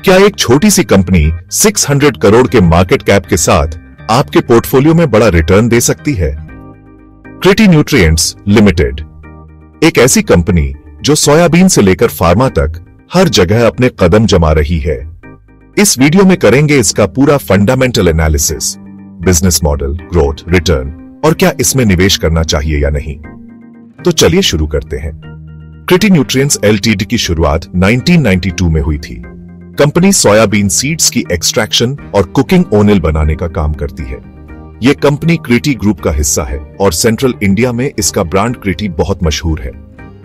क्या एक छोटी सी कंपनी 600 करोड़ के मार्केट कैप के साथ आपके पोर्टफोलियो में बड़ा रिटर्न दे सकती है? क्रिटी न्यूट्रिएंट्स लिमिटेड एक ऐसी कंपनी जो सोयाबीन से लेकर फार्मा तक हर जगह अपने कदम जमा रही है। इस वीडियो में करेंगे इसका पूरा fundamental analysis, business model, growth, return और क्या इसमें निवेश करना चाहिए या नहीं। तो चलिए शुरू करते हैं। क्रिटी न्यूट्रिएंट्स एलटीडी की शुरुआत 1992 में हुई थी। कंपनी सोयाबीन सीड्स की एक्सट्रैक्शन और कुकिंग ओनिल बनाने का काम करती है। यह कंपनी क्रिटी ग्रुप का हिस्सा है और सेंट्रल इंडिया में इसका ब्रांड क्रिटी बहुत मशहूर है।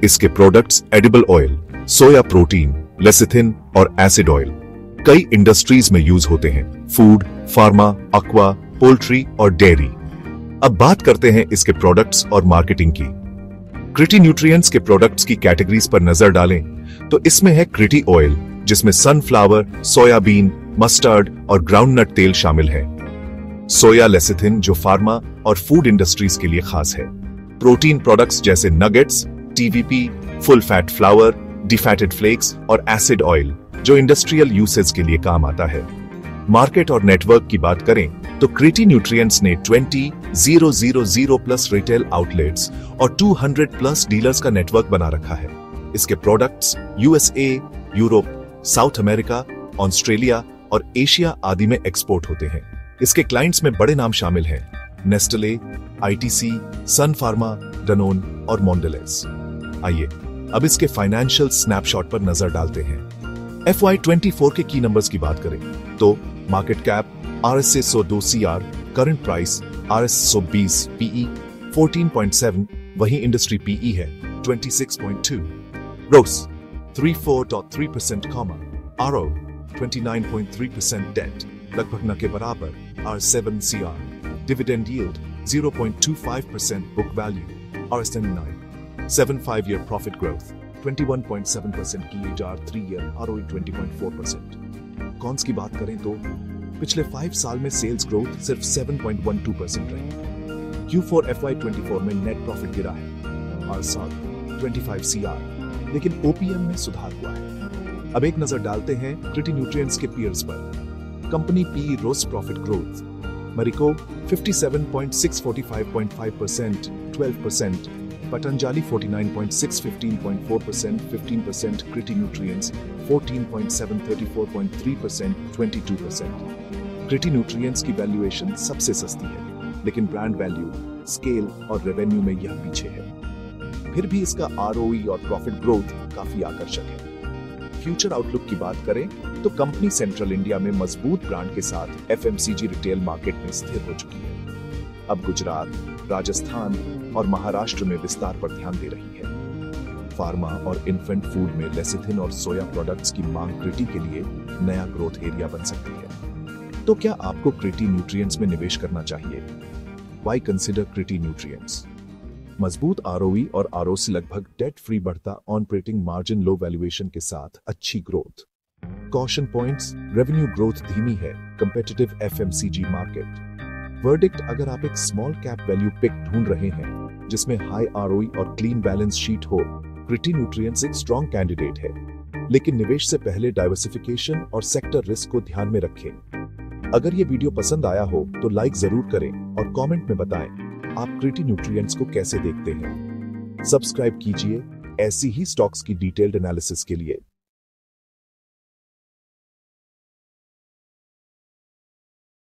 इसके products edible oil, soya protein, lecithin और एसिड ऑयल कई इंडस्ट्रीज में यूज होते हैं, फूड, फार्मा, एक्वा, पोल्ट्री और डेयरी। अब बात करते हैं इसके प्रोडक्ट्स और मार्केटिंग की। क्रिटी न्यूट्रिएंट्स के प्रोडक्ट्स की कैटेगरीज पर नजर डालें तो इसमें है क्रिटी ऑयल, जिसमें सनफ्लावर, सोयाबीन, मस्टर्ड और ग्राउंडनट तेल शामिल है। सोया लेसिथिन जो फार्मा और फूड इंडस्ट्रीज के लिए खास है। प्रोटीन प्रोडक्ट्स जैसे nuggets, TVP, full fat flour, defatted flakes और एसिड ऑयल जो इंडस्ट्रियल यूसेज के लिए काम आता है। मार्केट और नेटवर्क की बात करें तो क्रिटी न्यूट्रिएंट्स ने 20,000 प्लस रिटेल आउटलेट्स और 200 प्लस डीलर्स का नेटवर्क बना रखा है। इसके products USA, Europe, south America, Australia और एशिया आदि में एक्सपोर्ट होते हैं। इसके क्लाइंट्स में बड़े नाम शामिल हैं, नेस्टले, आईटीसी, सन फार्मा, डनोन और मोंडेलेस। आइए अब इसके फाइनेंशियल स्नैपशॉट पर नजर डालते हैं। FY24 के की नंबर्स की बात करें तो market cap RS 102 CR, current price RS 120 PE 14.7, वहीं इंडस्ट्री PE है 26.2, ग्रोस 34.3%, RO 29.3%, डेट लगभग न के बराबर RS 7 CR, dividend yield 0.25%, book value RS 9, 7-5 year profit growth 21.7% CAGR, 3 year ROE 20.4%। Cons की बात करें तो पिछले 5 साल में सेल्स ग्रोथ सिर्फ 7.12% रही। Q4 FY24 में नेट प्रॉफिट गिरा है और साथ 25 CR, लेकिन OPM में सुधार हुआ है। अब एक नजर डालते हैं क्रिटी न्यूट्रिएंट्स के पीयर्स पर। कंपनी PE रोस्ट profit growth, Marico 57.6 45.5%, 12%, Patanjali 49.6 15.4%, 15%, Kriti nutrients 14.7 34.3%, 22%। Kriti nutrients की वैल्यूएशन सबसे सस्ती है, लेकिन ब्रांड वैल्यू, स्केल और रेवेन्यू में यह पीछे है। फिर भी इसका ROE और प्रॉफिट ग्रोथ काफी आकर्षक है। फ्यूचर आउटलुक की बात करें तो कंपनी सेंट्रल इंडिया में मजबूत ब्रांड के साथ FMCG रिटेल मार्केट में स्थिर हो चुकी है। अब गुजरात, राजस्थान और महाराष्ट्र में विस्तार पर ध्यान दे रही है। फार्मा और इन्फेंट फूड में लेसिथिन और सोया प्रोडक्ट्स की मांग क्रिटी के लिए नया ग्रोथ एरिया बन सकती है। तो क्या आपको क्रिटी न्यूट्रिएंट्स में निवेश करना चाहिए? Why consider क्रिटी nutrients? मजबूत ROE और ROC, लगभग डेट फ्री बढ़ता ऑपरेटिंग मार्जिन, लो वैल्यूएशन के साथ अच्छी growth. Caution points, revenue growth धीमी है, कंपेटिटिव FMCG मार्केट। वर्डिक्ट, अगर आप एक स्मॉल कैप वैल्यू पिक ढूंढ रहे हैं जिसमें हाई ROE और क्लीन बैलेंस शीट हो, क्रिटी न्यूट्रिएंट्स एक स्ट्रॉन्ग कैंडिडेट है। लेकिन निवेश से पहले डाइवर्सिफिकेशन और सेक्टर रिस्क को ध्यान में रखें। अगर ये वीडियो पसंद आया हो तो लाइक जरूर करें और कमेंट में बताएं आप क्रिटी न्यूट्रिएंट्स को कैसे देखते हैं। सब्सक्राइब कीजिए ऐसी ही स्टॉक्स की डिटेल्ड एनालिसिस के लिए।